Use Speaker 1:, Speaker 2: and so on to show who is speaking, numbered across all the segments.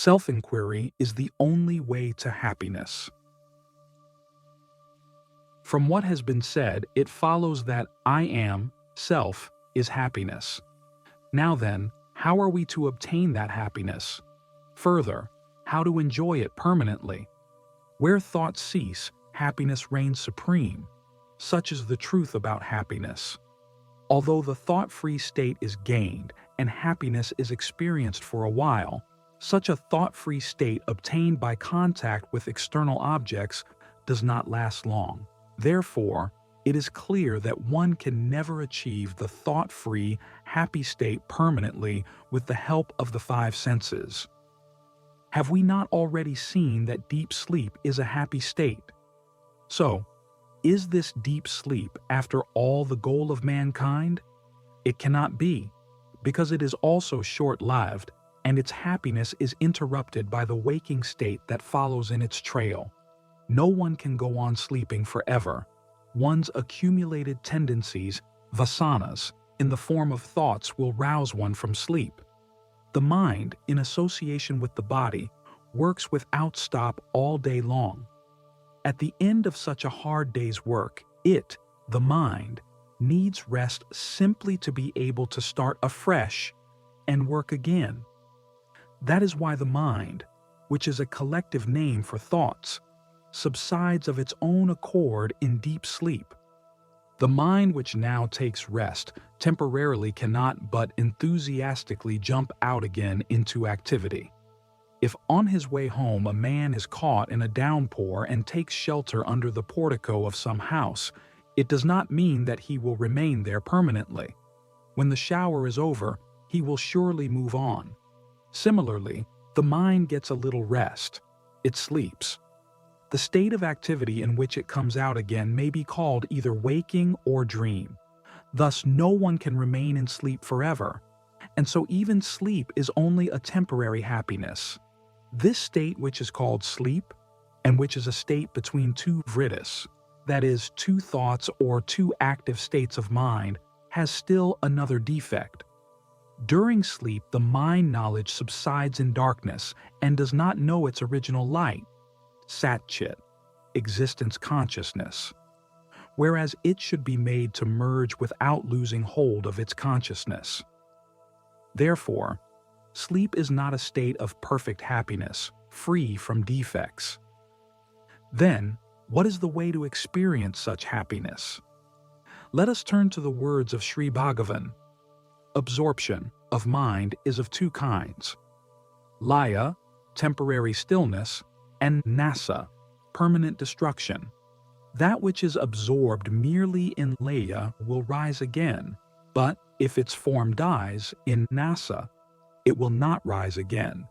Speaker 1: Self-enquiry is the only way to happiness. From what has been said, it follows that I am, self, is happiness. Now then, how are we to obtain that happiness? Further, how to enjoy it permanently? Where thoughts cease, happiness reigns supreme. Such is the truth about happiness. Although the thought-free state is gained and happiness is experienced for a while, such a thought-free state obtained by contact with external objects does not last long. Therefore, it is clear that one can never achieve the thought-free, happy state permanently with the help of the five senses. Have we not already seen that deep sleep is a happy state? So, is this deep sleep after all the goal of mankind? It cannot be, because it is also short-lived, and its happiness is interrupted by the waking state that follows in its trail. No one can go on sleeping forever. One's accumulated tendencies, vasanas, in the form of thoughts will rouse one from sleep. The mind, in association with the body, works without stop all day long. At the end of such a hard day's work, it, the mind, needs rest simply to be able to start afresh and work again. That is why the mind, which is a collective name for thoughts, subsides of its own accord in deep sleep. The mind which now takes rest temporarily cannot but enthusiastically jump out again into activity. If on his way home a man is caught in a downpour and takes shelter under the portico of some house, it does not mean that he will remain there permanently. When the shower is over, he will surely move on. Similarly, the mind gets a little rest. It sleeps. The state of activity in which it comes out again may be called either waking or dream. Thus, no one can remain in sleep forever, and so even sleep is only a temporary happiness. This state, which is called sleep, and which is a state between two vrittis, that is, two thoughts or two active states of mind, has still another defect. During sleep, the mind knowledge subsides in darkness and does not know its original light, Sat-chit, existence consciousness, whereas it should be made to merge without losing hold of its consciousness. Therefore, sleep is not a state of perfect happiness, free from defects. Then, what is the way to experience such happiness? Let us turn to the words of Sri Bhagavan. Absorption of mind is of two kinds: laya, temporary stillness, and nasa, permanent destruction. That which is absorbed merely in laya will rise again, but if its form dies in nasa, it will not rise again.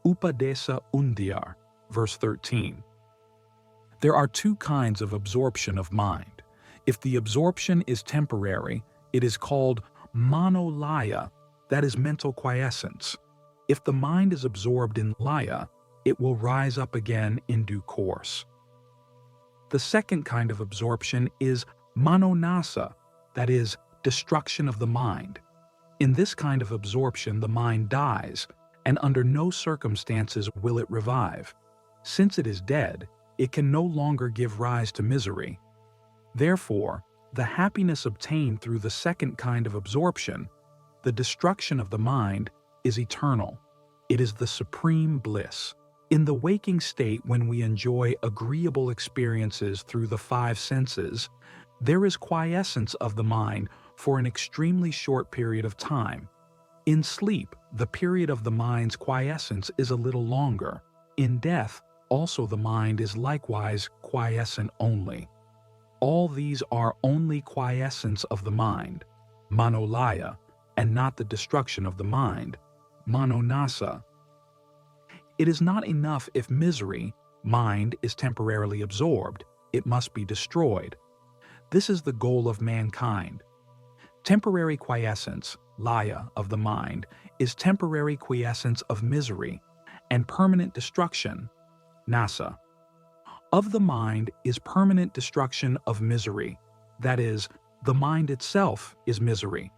Speaker 1: Upadesa Undiyar, verse 13. There are two kinds of absorption of mind. If the absorption is temporary, it is called manolaya, that is mental quiescence. If the mind is absorbed in laya, it will rise up again in due course. The second kind of absorption is manonasa, that is, destruction of the mind. In this kind of absorption, the mind dies, and under no circumstances will it revive. Since it is dead, it can no longer give rise to misery. Therefore, the happiness obtained through the second kind of absorption, the destruction of the mind, is eternal. It is the supreme bliss. In the waking state, when we enjoy agreeable experiences through the five senses, there is quiescence of the mind for an extremely short period of time. In sleep, the period of the mind's quiescence is a little longer. In death, also the mind is likewise quiescent only. All these are only quiescence of the mind, manolaya, and not the destruction of the mind, manonasa. It is not enough if misery, mind, is temporarily absorbed. It must be destroyed. This is the goal of mankind. Temporary quiescence, laya, of the mind is temporary quiescence of misery, and permanent destruction, nasa, of the mind is permanent destruction of misery. That is, the mind itself is misery.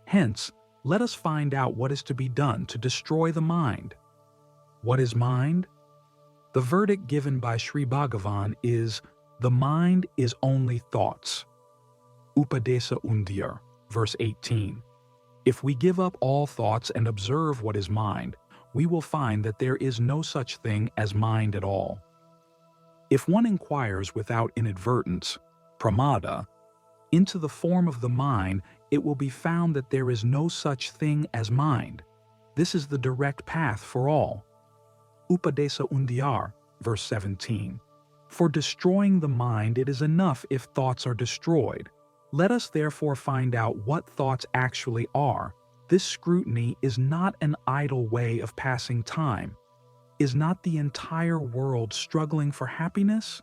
Speaker 1: Hence, let us find out what is to be done to destroy the mind. What is mind? The verdict given by Sri Bhagavan is, the mind is only thoughts. Upadesa Undiyar, verse 18. If we give up all thoughts and observe what is mind, we will find that there is no such thing as mind at all. If one inquires without inadvertence, pramada, into the form of the mind, it will be found that there is no such thing as mind. This is the direct path for all. Upadesa Undiyar, verse 17. For destroying the mind it is enough if thoughts are destroyed. Let us therefore find out what thoughts actually are. This scrutiny is not an idle way of passing time. Is not the entire world struggling for happiness?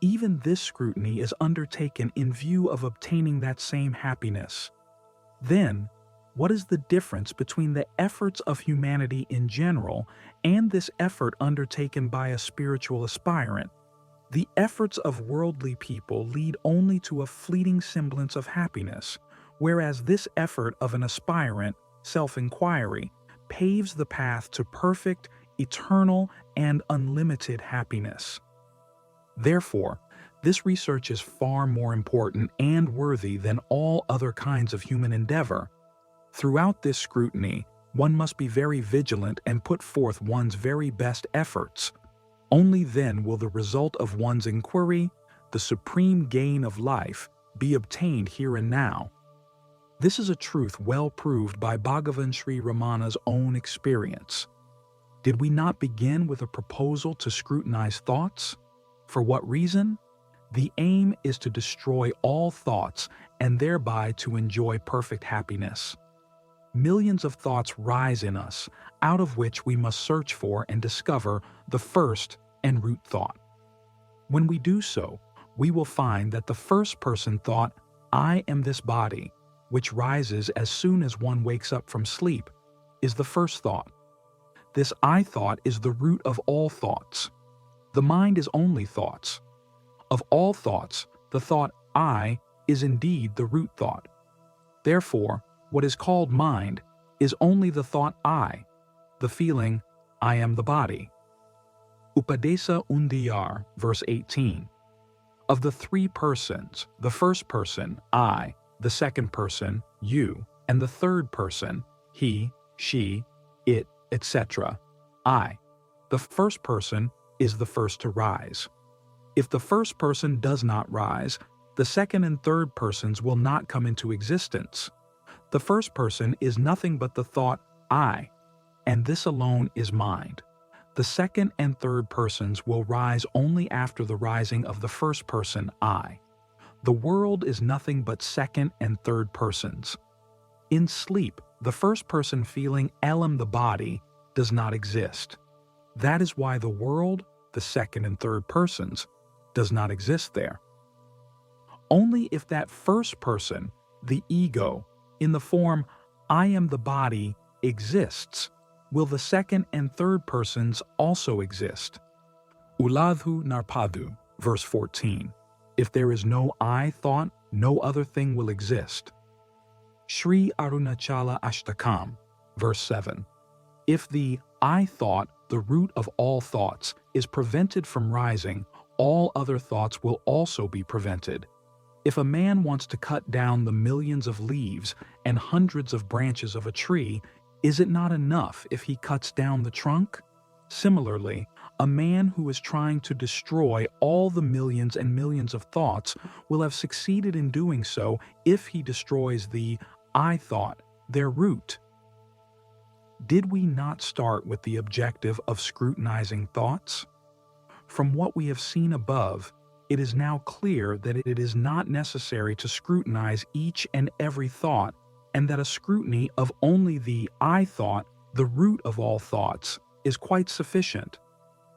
Speaker 1: Even this scrutiny is undertaken in view of obtaining that same happiness. Then, what is the difference between the efforts of humanity in general and this effort undertaken by a spiritual aspirant? The efforts of worldly people lead only to a fleeting semblance of happiness, whereas this effort of an aspirant, self-enquiry, paves the path to perfect, eternal, and unlimited happiness. Therefore, this research is far more important and worthy than all other kinds of human endeavor. Throughout this scrutiny, one must be very vigilant and put forth one's very best efforts. Only then will the result of one's inquiry, the supreme gain of life, be obtained here and now. This is a truth well proved by Bhagavan Sri Ramana's own experience. Did we not begin with a proposal to scrutinize thoughts? For what reason? The aim is to destroy all thoughts and thereby to enjoy perfect happiness. Millions of thoughts rise in us, out of which we must search for and discover the first and root thought. When we do so, we will find that the first person thought, I am this body, which rises as soon as one wakes up from sleep, is the first thought. This I thought is the root of all thoughts. The mind is only thoughts. Of all thoughts, the thought I is indeed the root thought. Therefore, what is called mind is only the thought I, the feeling I am the body. Upadesa Undiyar, verse 18. Of the three persons, the first person, I, the second person, you, and the third person, he, she, it, etc., I, the first person is the first to rise. If the first person does not rise, the second and third persons will not come into existence. The first person is nothing but the thought I, and this alone is mind. The second and third persons will rise only after the rising of the first person I. The world is nothing but second and third persons. In sleep, the first person feeling Elam the body does not exist. That is why the world, the second and third persons, does not exist there. Only if that first person, the ego, in the form I am the body, exists, will the second and third persons also exist. Uladhu Narpadu, verse 14. If there is no I thought, no other thing will exist. Sri Arunachala Ashtakam, verse 7. If the I thought, the root of all thoughts, is prevented from rising, all other thoughts will also be prevented. If a man wants to cut down the millions of leaves and hundreds of branches of a tree, is it not enough if he cuts down the trunk? Similarly, a man who is trying to destroy all the millions and millions of thoughts will have succeeded in doing so if he destroys the I thought, their root. Did we not start with the objective of scrutinizing thoughts? From what we have seen above, it is now clear that it is not necessary to scrutinize each and every thought, and that a scrutiny of only the I thought, the root of all thoughts, is quite sufficient.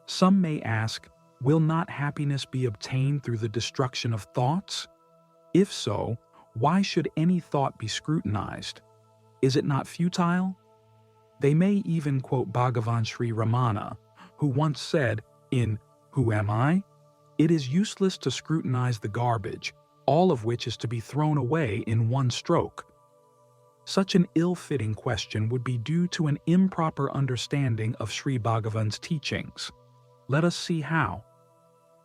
Speaker 1: Some may ask, will not happiness be obtained through the destruction of thoughts? If so, why should any thought be scrutinized? Is it not futile? They may even quote Bhagavan Sri Ramana, who once said in Who Am I? It is useless to scrutinize the garbage, all of which is to be thrown away in one stroke. Such an ill-fitting question would be due to an improper understanding of Sri Bhagavan's teachings. Let us see how.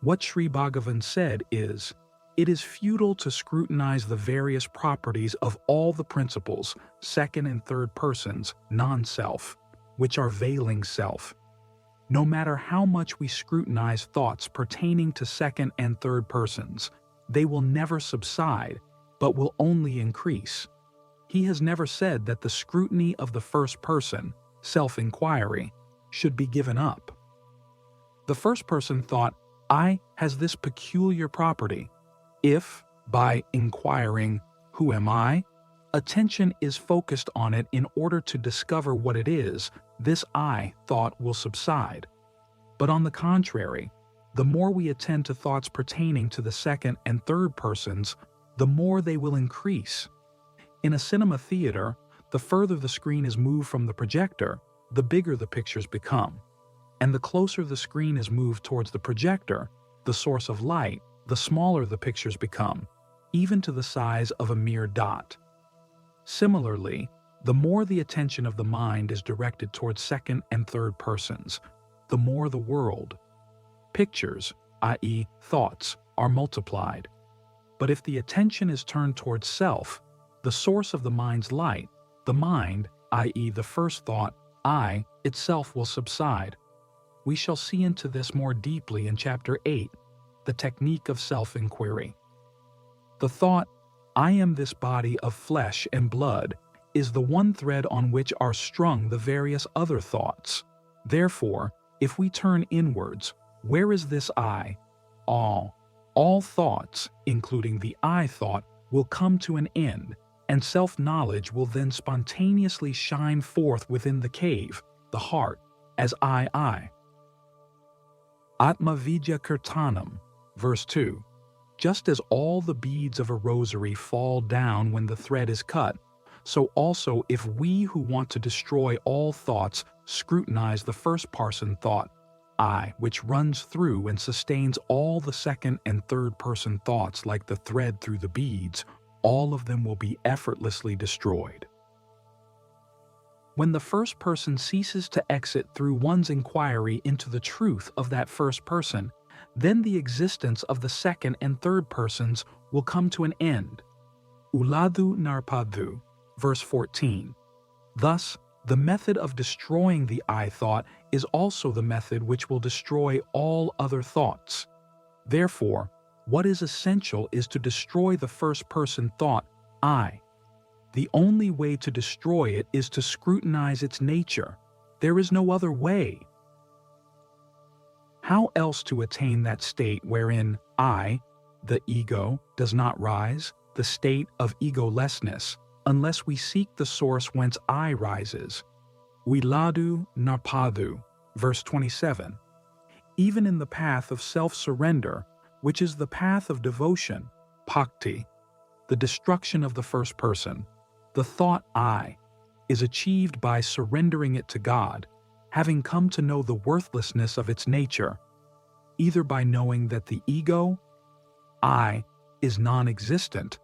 Speaker 1: What Sri Bhagavan said is, "It is futile to scrutinize the various properties of all the principles, second and third persons, non-self, which are veiling self. No matter how much we scrutinize thoughts pertaining to second and third persons, they will never subside, but will only increase." He has never said that the scrutiny of the first person, self-enquiry, should be given up. The first person thought, "I" has this peculiar property. If, by inquiring, "Who am I?" attention is focused on it in order to discover what it is, this "I" thought will subside. But on the contrary, the more we attend to thoughts pertaining to the second and third persons, the more they will increase. In a cinema theater, the further the screen is moved from the projector, the bigger the pictures become. And the closer the screen is moved towards the projector, the source of light, the smaller the pictures become, even to the size of a mere dot. Similarly, the more the attention of the mind is directed towards second and third persons, the more the world, pictures, i.e. thoughts, are multiplied. But if the attention is turned towards self, the source of the mind's light, the mind, i.e. the first thought, "I," itself will subside. We shall see into this more deeply in Chapter 8, the technique of self-enquiry. The thought, "I am this body of flesh and blood," is the one thread on which are strung the various other thoughts. Therefore, if we turn inwards, where is this I? All thoughts, including the I thought, will come to an end, and self-knowledge will then spontaneously shine forth within the cave, the heart, as I. Atma Vidya Kirtanam, verse 2. Just as all the beads of a rosary fall down when the thread is cut, so also if we who want to destroy all thoughts scrutinize the first person thought, I, which runs through and sustains all the second and third person thoughts like the thread through the beads, all of them will be effortlessly destroyed. When the first person ceases to exit through one's inquiry into the truth of that first person, then the existence of the second and third persons will come to an end. Uladu Narpadu, verse 14. Thus, the method of destroying the I thought is also the method which will destroy all other thoughts. Therefore, what is essential is to destroy the first person thought, I. The only way to destroy it is to scrutinize its nature. There is no other way. How else to attain that state wherein I, the ego, does not rise, the state of egolessness, unless we seek the source whence I rises? Wiladu Narpadu, verse 27. Even in the path of self-surrender, which is the path of devotion, bhakti, the destruction of the first person, the thought I, is achieved by surrendering it to God, having come to know the worthlessness of its nature, either by knowing that the ego, I, is non-existent,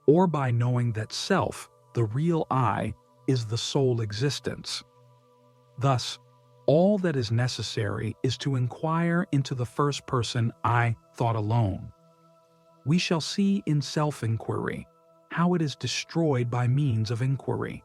Speaker 1: or by knowing that self, the real I, is the sole existence. Thus, all that is necessary is to inquire into the first person I thought alone. We shall see in self-enquiry how it is destroyed by means of inquiry.